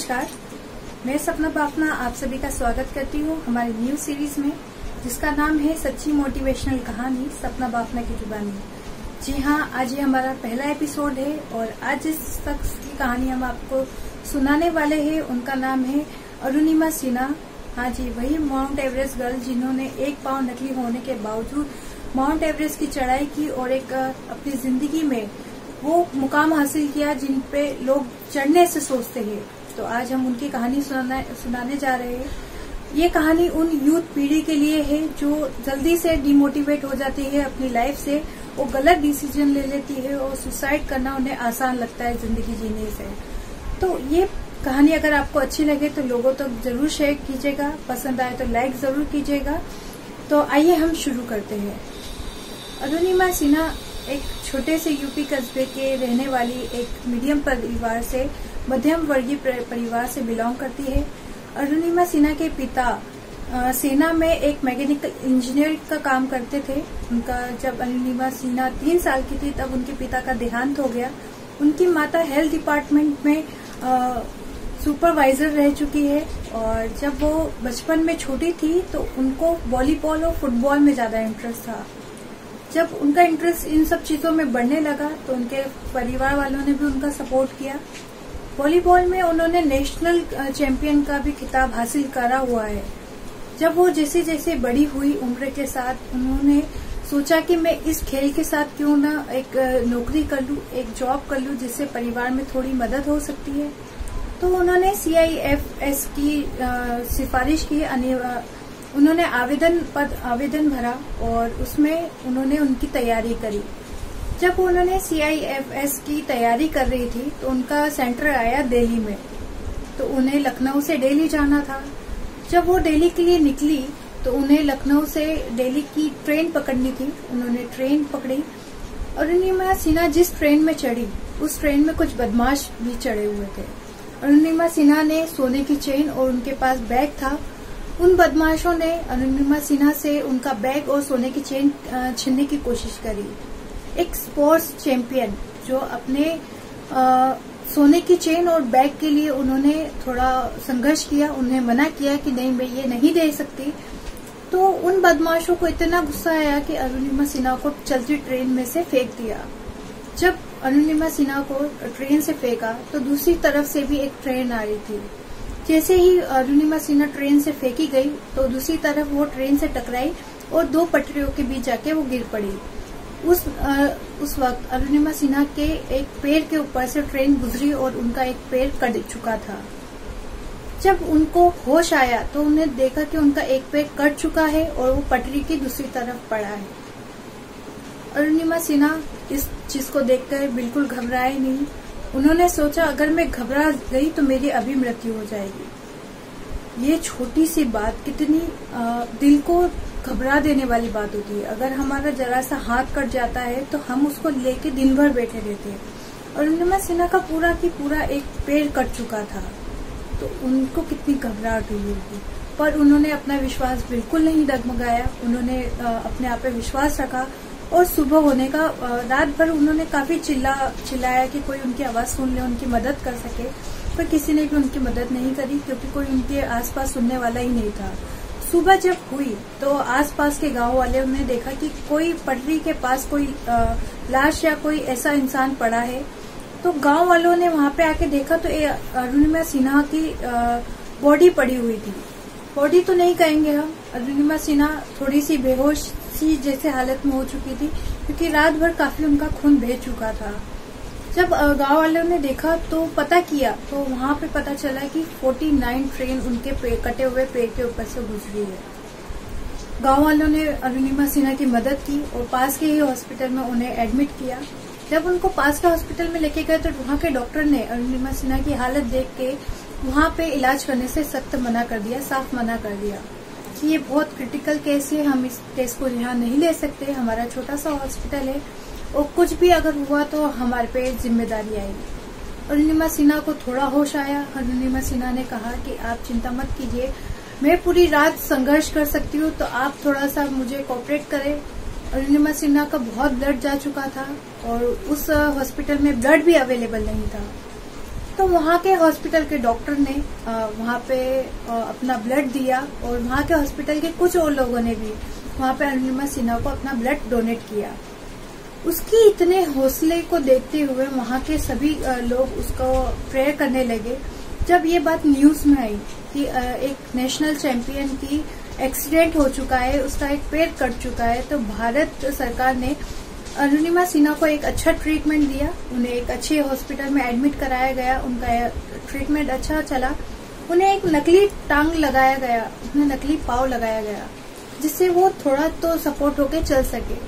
नमस्कार, मैं सपना बाफना आप सभी का स्वागत करती हूँ हमारी न्यू सीरीज में, जिसका नाम है सच्ची मोटिवेशनल कहानी सपना बाफना की जुबानी। जी हाँ, आज ये हमारा पहला एपिसोड है और आज जिस शख्स की कहानी हम आपको सुनाने वाले हैं उनका नाम है अरुणिमा सिन्हा। हाँ जी, वही माउंट एवरेस्ट गर्ल जिन्होंने 1 पाँव नकली होने के बावजूद माउंट एवरेस्ट की चढ़ाई की और एक अपनी जिंदगी में वो मुकाम हासिल किया जिन पे लोग चढ़ने से सोचते हैं। तो आज हम उनकी कहानी सुनाने जा रहे हैं। ये कहानी उन यूथ पीढ़ी के लिए है जो जल्दी से डिमोटिवेट हो जाती है अपनी लाइफ से, वो गलत डिसीजन ले लेती है और सुसाइड करना उन्हें आसान लगता है जिंदगी जीने से। तो ये कहानी अगर आपको अच्छी लगे तो लोगों तक जरूर शेयर कीजिएगा, पसंद आए तो लाइक जरूर कीजिएगा। तो आइए हम शुरू करते हैं। अरुणिमा सिन्हा एक छोटे से यूपी कस्बे के रहने वाली एक मीडियम परिवार से, मध्यम वर्गीय परिवार से बिलोंग करती है। अरुणिमा सिन्हा के पिता सेना में एक मैकेनिकल इंजीनियर का काम करते थे। उनका जब अरुणिमा सिन्हा 3 साल की थी तब उनके पिता का देहांत हो गया। उनकी माता हेल्थ डिपार्टमेंट में सुपरवाइजर रह चुकी है और जब वो बचपन में छोटी थी तो उनको वॉलीबॉल और फुटबॉल में ज्यादा इंटरेस्ट था। जब उनका इंटरेस्ट इन सब चीजों में बढ़ने लगा तो उनके परिवार वालों ने भी उनका सपोर्ट किया। वॉलीबॉल में उन्होंने नेशनल चैंपियन का भी खिताब हासिल करा हुआ है। जब वो जैसे जैसे बड़ी हुई उम्र के साथ उन्होंने सोचा कि मैं इस खेल के साथ क्यों ना एक नौकरी कर लूं, एक जॉब कर लूं जिससे परिवार में थोड़ी मदद हो सकती है। तो उन्होंने CIFS की सिफारिश की। उन्होंने आवेदन भरा और उसमें उन्होंने उनकी तैयारी करी। जब उन्होंने CIFS की तैयारी कर रही थी तो उनका सेंटर आया दिल्ली में। तो उन्हें लखनऊ से दिल्ली जाना था। जब वो दिल्ली के लिए निकली तो उन्हें लखनऊ से दिल्ली की ट्रेन पकड़नी थी। उन्होंने ट्रेन पकड़ी। अरुणिमा सिन्हा जिस ट्रेन में चढ़ी उस ट्रेन में कुछ बदमाश भी चढ़े हुए थे। अरुणिमा सिन्हा ने सोने की चेन और उनके पास बैग था। उन बदमाशों ने अरुणिमा सिन्हा से उनका बैग और सोने की चेन छीनने की कोशिश करी। एक स्पोर्ट्स चैंपियन जो अपने सोने की चेन और बैग के लिए उन्होंने थोड़ा संघर्ष किया, उन्हें मना किया कि नहीं, मैं ये नहीं दे सकती। तो उन बदमाशों को इतना गुस्सा आया कि अरुणिमा सिन्हा को चलती ट्रेन में से फेंक दिया। जब अरुणिमा सिन्हा को ट्रेन से फेंका तो दूसरी तरफ से भी एक ट्रेन आ रही थी। जैसे ही अरुणिमा सिन्हा ट्रेन से फेंकी गई तो दूसरी तरफ वो ट्रेन से टकराई और 2 पटरियों के बीच जाके वो गिर पड़ी। उस वक्त अरुणिमा सिन्हा के एक पैर के ऊपर से ट्रेन गुजरी और उनका एक पैर कट चुका था। जब उनको होश आया तो उन्हें देखा कि उनका एक पैर कट चुका है और वो पटरी की दूसरी तरफ पड़ा है। अरुणिमा सिन्हा इस चीज को देखकर बिल्कुल घबराए नहीं। उन्होंने सोचा अगर मैं घबरा गई तो मेरी अभी मृत्यु हो जाएगी। ये छोटी सी बात कितनी दिल को घबरा देने वाली बात होती है। अगर हमारा जरा सा हाथ कट जाता है तो हम उसको लेके दिन भर बैठे रहते हैं। अरुणिमा सिन्हा का पूरा की पूरा एक पैर कट चुका था तो उनको कितनी घबराहट हुई होगी, पर उन्होंने अपना विश्वास बिल्कुल नहीं डगमगाया। उन्होंने अपने आप पे विश्वास रखा और सुबह होने का रात भर उन्होंने काफी चिल्लाया कि कोई उनकी आवाज सुन ले, उनकी मदद कर सके, पर किसी ने भी उनकी मदद नहीं करी क्योंकि कोई उनके आसपास सुनने वाला ही नहीं था। सुबह जब हुई तो आसपास के गांव वाले ने देखा कि कोई पटरी के पास कोई लाश या कोई ऐसा इंसान पड़ा है। तो गांव वालों ने वहां पे आके देखा तो अरुणिमा सिन्हा की बॉडी पड़ी हुई थी। बॉडी तो नहीं कहेंगे हम, अरुणिमा सिन्हा थोड़ी सी बेहोश सी जैसे हालत में हो चुकी थी क्योंकि रात भर काफी उनका खून बह चुका था। जब गांव वालों ने देखा तो पता किया तो वहां पे पता चला कि 49 ट्रेन उनके कटे हुए पैर के ऊपर से गुजरी है। गांव वालों ने अरुणिमा सिन्हा की मदद की और पास के ही हॉस्पिटल में उन्हें एडमिट किया। जब उनको पास के हॉस्पिटल में लेके गए तो वहां के डॉक्टर ने अरुणिमा सिन्हा की हालत देख के वहां पे इलाज करने से सख्त मना कर दिया, साफ मना कर दिया कि ये बहुत क्रिटिकल केस है, हम इस केस को यहाँ नहीं ले सकते, हमारा छोटा सा हॉस्पिटल है और कुछ भी अगर हुआ तो हमारे पे जिम्मेदारी आएगी। अरुणिमा सिन्हा को थोड़ा होश आया। अरुणिमा सिन्हा ने कहा कि आप चिंता मत कीजिए, मैं पूरी रात संघर्ष कर सकती हूँ, तो आप थोड़ा सा मुझे कोऑपरेट करें। अरुणिमा सिन्हा का बहुत ब्लड जा चुका था और उस हॉस्पिटल में ब्लड भी अवेलेबल नहीं था। तो वहाँ के हॉस्पिटल के डॉक्टर ने वहाँ पे अपना ब्लड दिया और वहाँ के हॉस्पिटल के कुछ और लोगों ने भी वहाँ पे अरुणिमा सिन्हा को अपना ब्लड डोनेट किया। उसकी इतने हौसले को देखते हुए वहाँ के सभी लोग उसको प्रेयर करने लगे। जब ये बात न्यूज में आई कि एक नेशनल चैंपियन की एक्सीडेंट हो चुका है, उसका एक पैर कट चुका है, तो भारत सरकार ने अरुणिमा सिन्हा को एक अच्छा ट्रीटमेंट दिया। उन्हें एक अच्छे हॉस्पिटल में एडमिट कराया गया, उनका ट्रीटमेंट अच्छा चला। उन्हें एक नकली टांग लगाया गया, उन्हें नकली पाँव लगाया गया, जिससे वो थोड़ा तो सपोर्ट होके चल सके।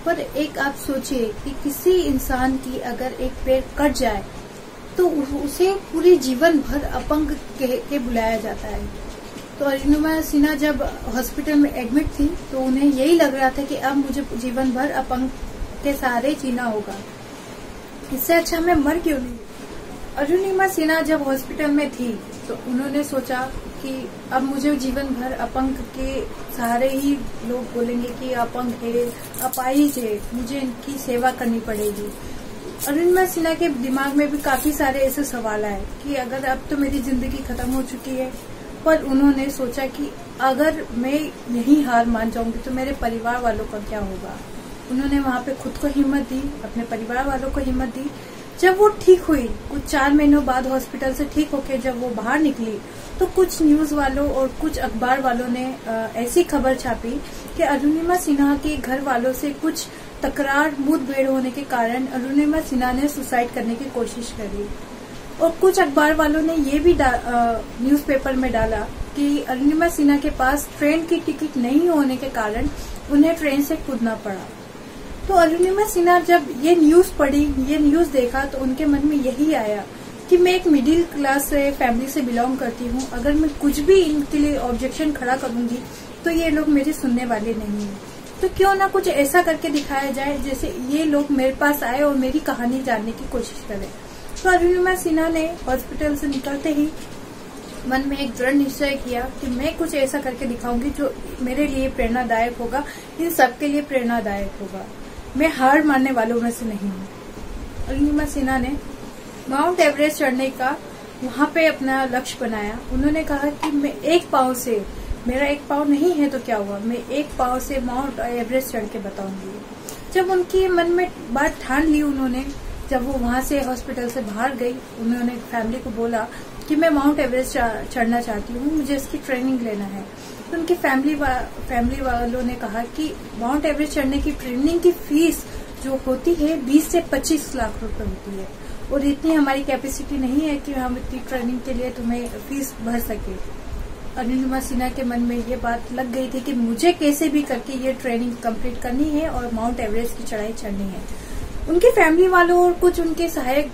पर एक आप सोचिए कि किसी इंसान की अगर एक पैर कट जाए तो उसे पूरे जीवन भर अपंग के बुलाया जाता है। तो अरुणिमा सिन्हा जब हॉस्पिटल में एडमिट थी तो उन्हें यही लग रहा था कि अब मुझे जीवन भर अपंग के सहारे जीना होगा, इससे अच्छा मैं मर क्यों नहीं। अरुणिमा सिन्हा जब हॉस्पिटल में थी तो उन्होंने सोचा कि अब मुझे जीवन भर अपंग के सहारे ही लोग बोलेंगे कि अपंग है, अपाहिज है, मुझे इनकी सेवा करनी पड़ेगी। अरुणिमा सिन्हा के दिमाग में भी काफी सारे ऐसे सवाल आए कि अगर अब तो मेरी जिंदगी खत्म हो चुकी है, पर उन्होंने सोचा कि अगर मैं यही हार मान जाऊंगी तो मेरे परिवार वालों का क्या होगा। उन्होंने वहां पे खुद को हिम्मत दी, अपने परिवार वालों को हिम्मत दी। जब वो ठीक हुई, कुछ 4 महीनों बाद हॉस्पिटल से ठीक होके जब वो बाहर निकली तो कुछ न्यूज वालों और कुछ अखबार वालों ने ऐसी खबर छापी कि अरुणिमा सिन्हा के घर वालों से कुछ तकरार मुठभेड़ होने के कारण अरुणिमा सिन्हा ने सुसाइड करने की कोशिश करी। और कुछ अखबार वालों ने ये भी न्यूज़पेपर में डाला कि अरुणिमा सिन्हा के पास ट्रेन की टिकट नहीं होने के कारण उन्हें ट्रेन से कूदना पड़ा। तो अरुणिमा सिन्हा जब ये न्यूज पढ़ी, ये न्यूज देखा, तो उनके मन में यही आया कि मैं एक मिडिल क्लास से फैमिली से बिलोंग करती हूँ, अगर मैं कुछ भी इनके लिए ऑब्जेक्शन खड़ा करूंगी तो ये लोग मेरे सुनने वाले नहीं है। तो क्यों ना कुछ ऐसा करके दिखाया जाए जैसे ये लोग मेरे पास आए और मेरी कहानी जानने की कोशिश करें। तो अरुणिमा सिन्हा ने हॉस्पिटल से निकलते ही मन में एक दृढ़ निश्चय किया कि मैं कुछ ऐसा करके दिखाऊंगी जो मेरे लिए प्रेरणादायक होगा, इन सबके लिए प्रेरणादायक होगा। मैं हार मानने वालों में से नहीं हूँ। अरुणिमा सिन्हा ने माउंट एवरेस्ट चढ़ने का वहां पे अपना लक्ष्य बनाया। उन्होंने कहा कि मैं एक पांव से, मेरा एक पांव नहीं है तो क्या हुआ, मैं एक पांव से माउंट एवरेस्ट चढ़ के बताऊंगी। जब उनकी मन में बात ठान ली उन्होंने, जब वो वहां से हॉस्पिटल से बाहर गई, उन्होंने फैमिली को बोला कि मैं माउंट एवरेस्ट चढ़ना चाहती हूँ, मुझे इसकी ट्रेनिंग लेना है। तो उनकी फैमिली वालों ने कहा कि माउंट एवरेस्ट चढ़ने की ट्रेनिंग की फीस जो होती है 20 से 25 लाख रुपए होती है, और इतनी हमारी कैपेसिटी नहीं है कि हम इतनी ट्रेनिंग के लिए तुम्हें फीस भर सके। अरुणिमा सिन्हा के मन में ये बात लग गई थी कि मुझे कैसे भी करके ये ट्रेनिंग कंप्लीट करनी है और माउंट एवरेस्ट की चढ़ाई चढ़नी है। उनके फैमिली वालों और कुछ उनके सहायक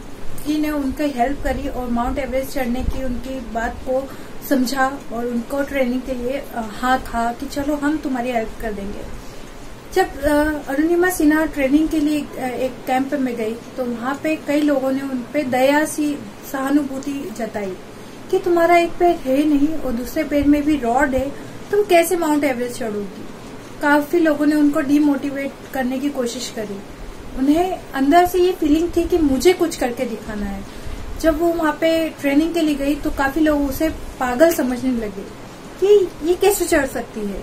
ने उनकी हेल्प करी और माउंट एवरेस्ट चढ़ने की उनकी बात को समझा और उनको ट्रेनिंग के लिए हाँ कहा कि चलो हम तुम्हारी हेल्प कर देंगे। जब अरुणिमा सिन्हा ट्रेनिंग के लिए एक कैंप में गई तो वहां पे कई लोगों ने उन पे दया सी सहानुभूति जताई कि तुम्हारा एक पैर है नहीं और दूसरे पैर में भी रॉड है, तुम कैसे माउंट एवरेस्ट चढ़ोगी। काफी लोगों ने उनको डीमोटिवेट करने की कोशिश करी। उन्हें अंदर से ये फीलिंग थी कि मुझे कुछ करके दिखाना है। जब वो वहां पे ट्रेनिंग के लिए गई तो काफी लोग उसे पागल समझने लगे कि ये कैसे चढ़ सकती है।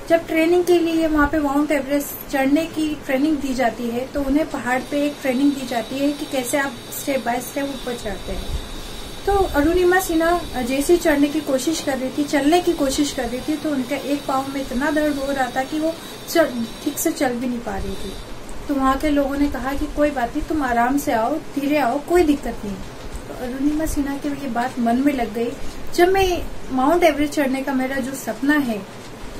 जब ट्रेनिंग के लिए वहां पे माउंट एवरेस्ट चढ़ने की ट्रेनिंग दी जाती है तो उन्हें पहाड़ पे एक ट्रेनिंग दी जाती है कि कैसे आप स्टेप बाय स्टेप ऊपर चढ़ते हैं। तो अरुणिमा सिन्हा जैसे चढ़ने की कोशिश कर रही थी, चलने की कोशिश कर रही थी, तो उनका एक पाँव में इतना दर्द हो रहा था कि वो ठीक से चल भी नहीं पा रही थी। तो वहां के लोगों ने कहा कि कोई बात नहीं, तुम आराम से आओ, धीरे आओ, कोई दिक्कत नहीं। तो अरुणिमा सिन्हा की ये बात मन में लग गई, जब मैं माउंट एवरेस्ट चढ़ने का मेरा जो सपना है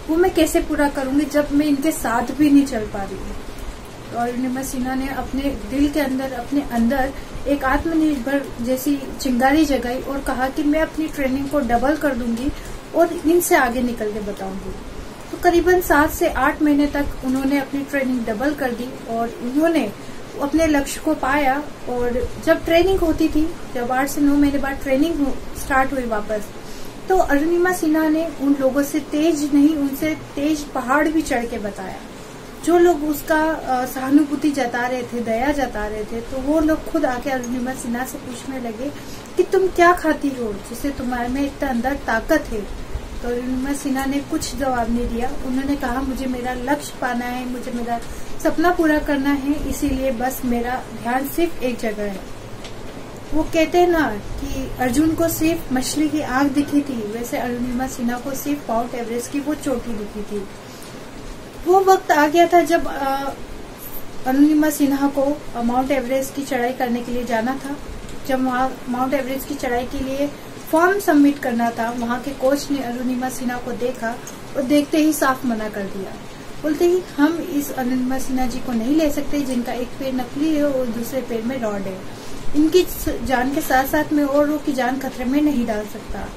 वो मैं कैसे पूरा करूंगी जब मैं इनके साथ भी नहीं चल पा रही हूँ। तो अरुणिमा सिन्हा ने अपने दिल के अंदर, अपने अंदर एक आत्मनिर्भर जैसी चिंगारी जगाई और कहा कि मैं अपनी ट्रेनिंग को डबल कर दूंगी और इनसे आगे निकल के बताऊंगी। तो करीबन 7 से 8 महीने तक उन्होंने अपनी ट्रेनिंग डबल कर दी और उन्होंने अपने लक्ष्य को पाया। और जब ट्रेनिंग होती थी, जब 8 से 9 महीने बाद ट्रेनिंग स्टार्ट हुई वापस, तो अरुणिमा सिन्हा ने उन लोगों से तेज नहीं, उनसे तेज पहाड़ भी चढ़ के बताया। जो लोग उसका सहानुभूति जता रहे थे, दया जता रहे थे, तो वो लोग खुद आके अरुणिमा सिन्हा से पूछने लगे कि तुम क्या खाती हो जिससे तुम्हारे में इतना अंदर ताकत है। तो अरुणिमा सिन्हा ने कुछ जवाब नहीं दिया। उन्होंने कहा मुझे मेरा लक्ष्य पाना है, मुझे मेरा सपना पूरा करना है, इसीलिए बस मेरा ध्यान सिर्फ एक जगह है। वो कहते हैं ना कि अर्जुन को सिर्फ मछली की आंख दिखी थी, वैसे अरुणिमा सिन्हा को सिर्फ माउंट एवरेस्ट की वो चोटी दिखी थी। वो वक्त आ गया था जब अरुणिमा सिन्हा को माउंट एवरेस्ट की चढ़ाई करने के लिए जाना था। जब वहाँ माउंट एवरेस्ट की चढ़ाई के लिए फॉर्म सबमिट करना था, वहाँ के कोच ने अरुणिमा सिन्हा को देखा और देखते ही साफ मना कर दिया। बोलते ही हम इस अरुणिमा सिन्हा जी को नहीं ले सकते जिनका एक पैर नकली है और दूसरे पैर में रॉड है। इनकी जान के साथ साथ में औरों की जान खतरे में नहीं डाल सकता।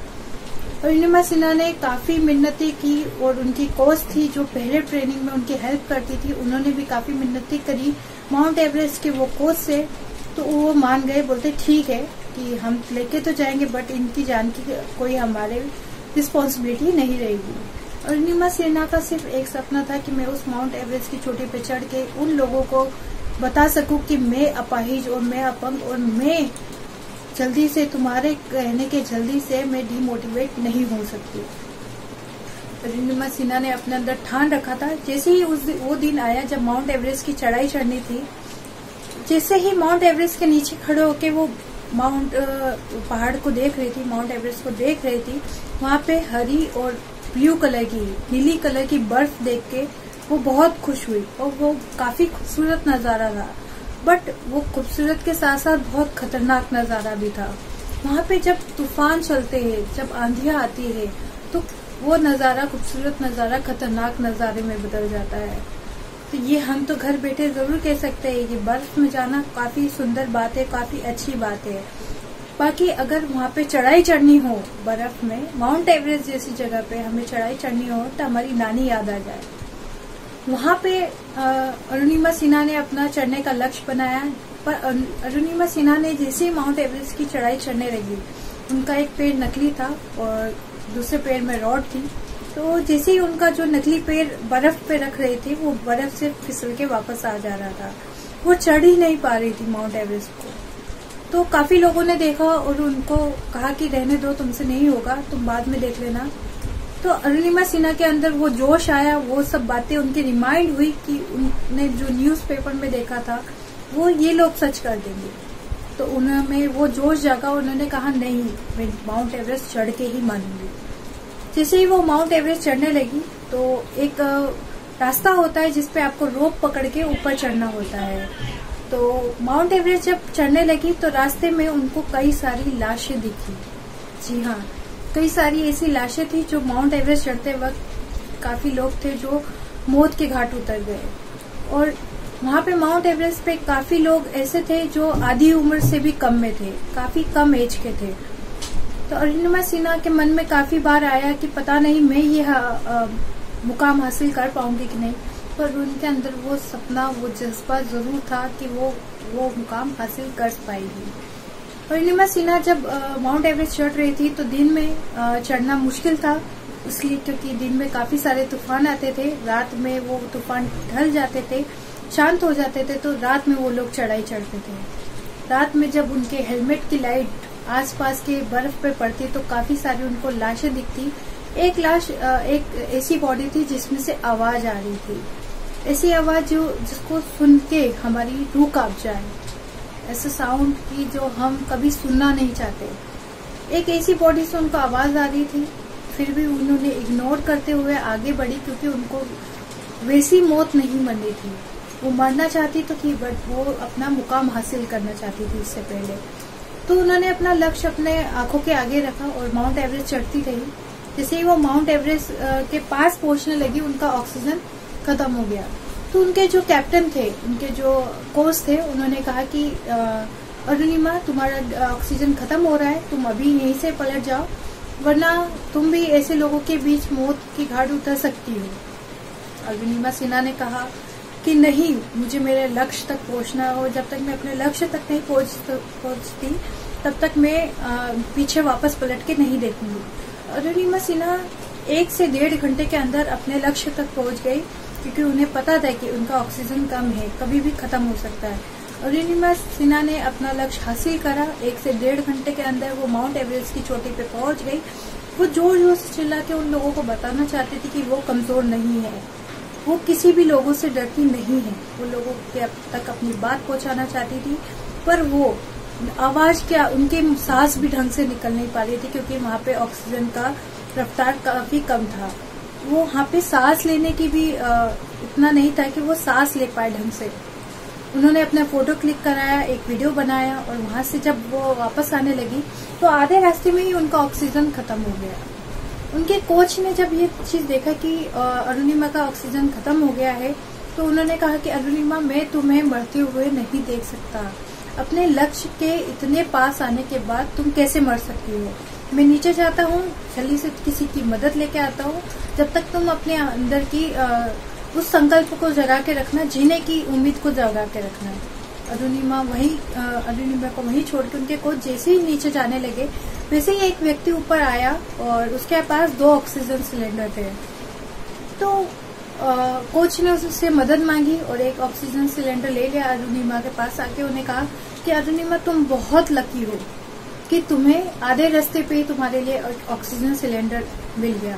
अरुणिमा सिन्हा ने काफी मिन्नतें की और उनकी कोच थी जो पहले ट्रेनिंग में उनकी हेल्प करती थी, उन्होंने भी काफी मिन्नतें करी माउंट एवरेस्ट के वो कोच से। तो वो मान गए, बोलते ठीक है कि हम लेके तो जाएंगे बट इनकी जान की कोई हमारे रिस्पॉन्सिबिलिटी नहीं रहेगी। अरुणिमा सिन्हा का सिर्फ एक सपना था कि मैं उस माउंट एवरेस्ट की चोटी पे चढ़ के उन लोगों को बता सकूं कि मैं अपाहिज और मैं अपंग और मैं जल्दी से तुम्हारे कहने के जल्दी से मैं डिमोटिवेट नहीं हो सकती। अरुणिमा सिन्हा ने अपने अंदर ठान रखा था। जैसे ही वो दिन आया जब माउंट एवरेस्ट की चढ़ाई चढ़नी थी, जैसे ही माउंट एवरेस्ट के नीचे खड़े होके वो पहाड़ को देख रही थी, माउंट एवरेस्ट को देख रही थी, वहाँ पे हरी और ब्लू कलर की, नीली कलर की बर्फ देख के वो बहुत खुश हुई और वो काफी खूबसूरत नजारा था। बट वो खूबसूरत के साथ साथ बहुत खतरनाक नजारा भी था। वहाँ पे जब तूफान चलते हैं, जब आंधियां आती है, तो वो नजारा, खूबसूरत नजारा खतरनाक नजारे में बदल जाता है। तो ये हम तो घर बैठे जरूर कह सकते हैं कि बर्फ में जाना काफी सुंदर बात है, काफी अच्छी बात है। बाकी अगर वहाँ पे चढ़ाई चढ़नी हो बर्फ में, माउंट एवरेस्ट जैसी जगह पे हमें चढ़ाई चढ़नी हो तो हमारी नानी याद आ जाए। वहाँ पे अरुणिमा सिन्हा ने अपना चढ़ने का लक्ष्य बनाया, पर अरुणिमा सिन्हा ने जैसे ही माउंट एवरेस्ट की चढ़ाई चढ़ने लगी, उनका एक पैर नकली था और दूसरे पैर में रॉड थी। तो जैसे ही उनका जो नकली पैर बर्फ पे रख रहे थे, वो बर्फ से फिसल के वापस आ जा रहा था। वो चढ़ ही नहीं पा रही थी माउंट एवरेस्ट को। तो काफी लोगों ने देखा और उनको कहा कि रहने दो, तुमसे नहीं होगा, तुम बाद में देख लेना। तो अरुणिमा सिन्हा के अंदर वो जोश आया, वो सब बातें उनकी रिमाइंड हुई कि उन्होंने जो न्यूज़पेपर में देखा था वो ये लोग सच कर देंगे। तो उन्होंने वो जोश जागा, उन्होंने कहा नहीं, मैं माउंट एवरेस्ट चढ़ के ही मानूंगी। जैसे ही वो माउंट एवरेस्ट चढ़ने लगी तो एक रास्ता होता है जिसपे आपको रोप पकड़ के ऊपर चढ़ना होता है। तो माउंट एवरेस्ट जब चढ़ने लगी तो रास्ते में उनको कई सारी लाशें दिखी। जी हाँ, कई सारी ऐसी लाशें थी जो माउंट एवरेस्ट चढ़ते वक्त काफी लोग थे जो मौत के घाट उतर गए। और वहाँ पे माउंट एवरेस्ट पे काफी लोग ऐसे थे जो आधी उम्र से भी कम में थे, काफी कम एज के थे। तो अरुणिमा सिन्हा के मन में काफी बार आया कि पता नहीं मैं ये मुकाम हासिल कर पाऊंगी कि नहीं, पर उनके अंदर वो सपना, वो जज्बा जरूर था कि वो मुकाम हासिल कर पाएगी। अरुणिमा सिन्हा जब माउंट एवरेस्ट चढ़ रही थी तो दिन में चढ़ना मुश्किल था, इसलिए क्योंकि दिन में काफी सारे तूफान आते थे, रात में वो तूफान ढल जाते थे, शांत हो जाते थे, तो रात में वो लोग चढ़ाई चढ़ते थे। रात में जब उनके हेलमेट की लाइट आसपास के बर्फ पे पड़ती तो काफी सारी उनको लाशें दिखती। एक लाश, एक ऐसी बॉडी थी जिसमें से आवाज आ रही थी, ऐसी आवाज जिसको सुन के हमारी रूह कांप जाए, ऐसे साउंड की जो हम कभी सुनना नहीं चाहते। एक ऐसी बॉडी से उनको आवाज आ रही थी, फिर भी उन्होंने इग्नोर करते हुए आगे बढ़ी, क्योंकि उनको वैसी मौत नहीं मरनी थी। वो मरना चाहती तो थी, बट वो अपना मुकाम हासिल करना चाहती थी इससे पहले। तो उन्होंने अपना लक्ष्य अपने आंखों के आगे रखा और माउंट एवरेस्ट चढ़ती रही। जैसे ही वो माउंट एवरेस्ट के पास पहुंचने लगी, उनका ऑक्सीजन खत्म हो गया। तो उनके जो कैप्टन थे, उनके जो कोच थे, उन्होंने कहा कि अरुणिमा, तुम्हारा ऑक्सीजन खत्म हो रहा है, तुम अभी यहीं से पलट जाओ, वरना तुम भी ऐसे लोगों के बीच मौत की घाट उतर सकती हो। अरुणिमा सिन्हा ने कहा कि नहीं, मुझे मेरे लक्ष्य तक पहुंचना हो, जब तक मैं अपने लक्ष्य तक नहीं पहुंचती तब तक मैं पीछे वापस पलट के नहीं देखूंगी। अरुणिमा सिन्हा 1 से 1.5 घंटे के अंदर अपने लक्ष्य तक पहुंच गई क्योंकि उन्हें पता था कि उनका ऑक्सीजन कम है, कभी भी खत्म हो सकता है। अरुणिमा सिन्हा ने अपना लक्ष्य हासिल करा। 1 से 1.5 घंटे के अंदर वो माउंट एवरेस्ट की चोटी पे पहुंच गई। वो जोर जोर से चिल्ला के उन लोगों को बताना चाहती थी कि वो कमजोर नहीं है, वो किसी भी लोगों से डरती नहीं है। वो लोगों के तक अपनी बात पहुंचाना चाहती थी, पर वो आवाज क्या, उनके सांस भी ढंग से निकल नहीं पा रही थी, क्योंकि वहां पे ऑक्सीजन का रफ्तार काफी कम था। वो वहां पे सांस लेने की भी इतना नहीं था कि वो सांस ले पाए ढंग से। उन्होंने अपना फोटो क्लिक कराया, एक वीडियो बनाया, और वहां से जब वो वापस आने लगी तो आधे रास्ते में ही उनका ऑक्सीजन खत्म हो गया। उनके कोच ने जब ये चीज देखा कि अरुणिमा का ऑक्सीजन खत्म हो गया है, तो उन्होंने कहा कि अरुणिमा, मैं तुम्हें मरते हुए नहीं देख सकता। अपने लक्ष्य के इतने पास आने के बाद तुम कैसे मर सकती हो? मैं नीचे जाता हूँ, जल्दी से किसी की मदद लेके आता हूँ। जब तक तुम अपने अंदर की उस संकल्प को जगा के रखना, जीने की उम्मीद को जगा के रखना। अरुणिमा को वहीं छोड़ के उनके कोच जैसे ही नीचे जाने लगे, वैसे ही एक व्यक्ति ऊपर आया और उसके पास 2 ऑक्सीजन सिलेंडर थे। तो कोच ने उससे मदद मांगी और एक ऑक्सीजन सिलेंडर ले लिया। अरुणिमा के पास आके उन्हें कहा कि अरुणिमा, तुम बहुत लकी हो कि तुम्हें आधे रास्ते पे तुम्हारे लिए ऑक्सीजन सिलेंडर मिल गया।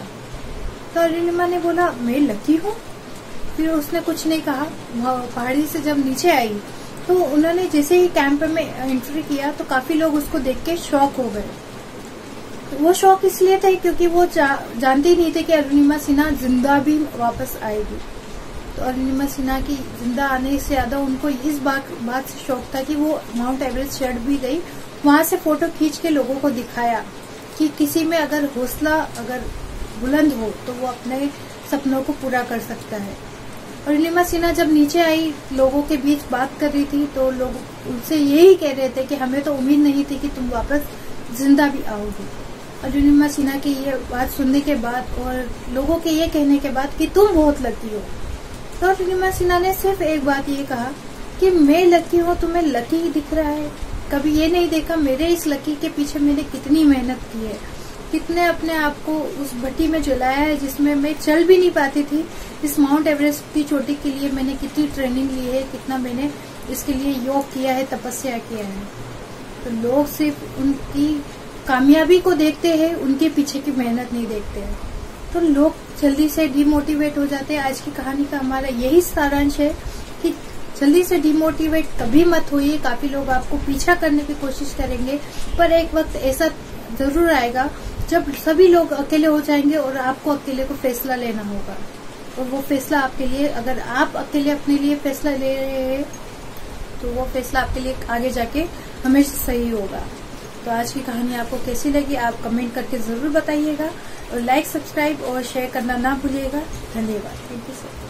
तो अरुणिमा ने बोला, मैं लकी हूँ? फिर उसने कुछ नहीं कहा। पहाड़ी से जब नीचे आई तो उन्होंने जैसे ही कैंप में एंट्री किया तो काफी लोग उसको देख के शॉक हो गए। वो शॉक इसलिए थे क्योंकि वो जानते ही नहीं थे कि अरुणिमा सिन्हा जिंदा भी वापस आएगी। तो अरुणिमा सिन्हा की जिंदा आने से ज्यादा उनको इस बात से शौक था कि वो माउंट एवरेस्ट चढ़ भी गई। वहां से फोटो खींच के लोगों को दिखाया कि किसी में अगर हौसला अगर बुलंद हो तो वो अपने सपनों को पूरा कर सकता है। अरुणिमा सिन्हा जब नीचे आई, लोगों के बीच बात कर रही थी, तो लोग उनसे यही कह रहे थे कि हमें तो उम्मीद नहीं थी कि तुम वापस जिंदा भी आओगी। अरुणिमा सिन्हा की ये बात सुनने के बाद और लोगों के ये कहने के बाद कि तुम बहुत लकी हो, तो अरुणिमा सिन्हा ने सिर्फ एक बात ये कहा कि मैं लकी हूँ, तुम्हें लकी ही दिख रहा है। कभी ये नहीं देखा मेरे इस लकी के पीछे मैंने कितनी मेहनत की है, कितने अपने आप को उस भट्टी में जलाया है जिसमें मैं चल भी नहीं पाती थी। इस माउंट एवरेस्ट की चोटी के लिए मैंने कितनी ट्रेनिंग ली है, कितना मैंने इसके लिए योग किया है, तपस्या किया है। तो लोग सिर्फ उनकी कामयाबी को देखते हैं, उनके पीछे की मेहनत नहीं देखते हैं। तो लोग जल्दी से डिमोटिवेट हो जाते हैं। आज की कहानी का हमारा यही सारांश है कि जल्दी से डिमोटिवेट कभी मत होइए। काफी लोग आपको पीछा करने की कोशिश करेंगे, पर एक वक्त ऐसा जरूर आएगा जब सभी लोग अकेले हो जाएंगे और आपको अकेले को फैसला लेना होगा। और वो फैसला आपके लिए, अगर आप अकेले अपने लिए फैसला ले रहे हैं तो वो फैसला आपके लिए आगे जाके हमेशा सही होगा। तो आज की कहानी आपको कैसी लगी आप कमेंट करके जरूर बताइएगा, और लाइक, सब्सक्राइब और शेयर करना ना भूलिएगा। धन्यवाद। Thank you so much.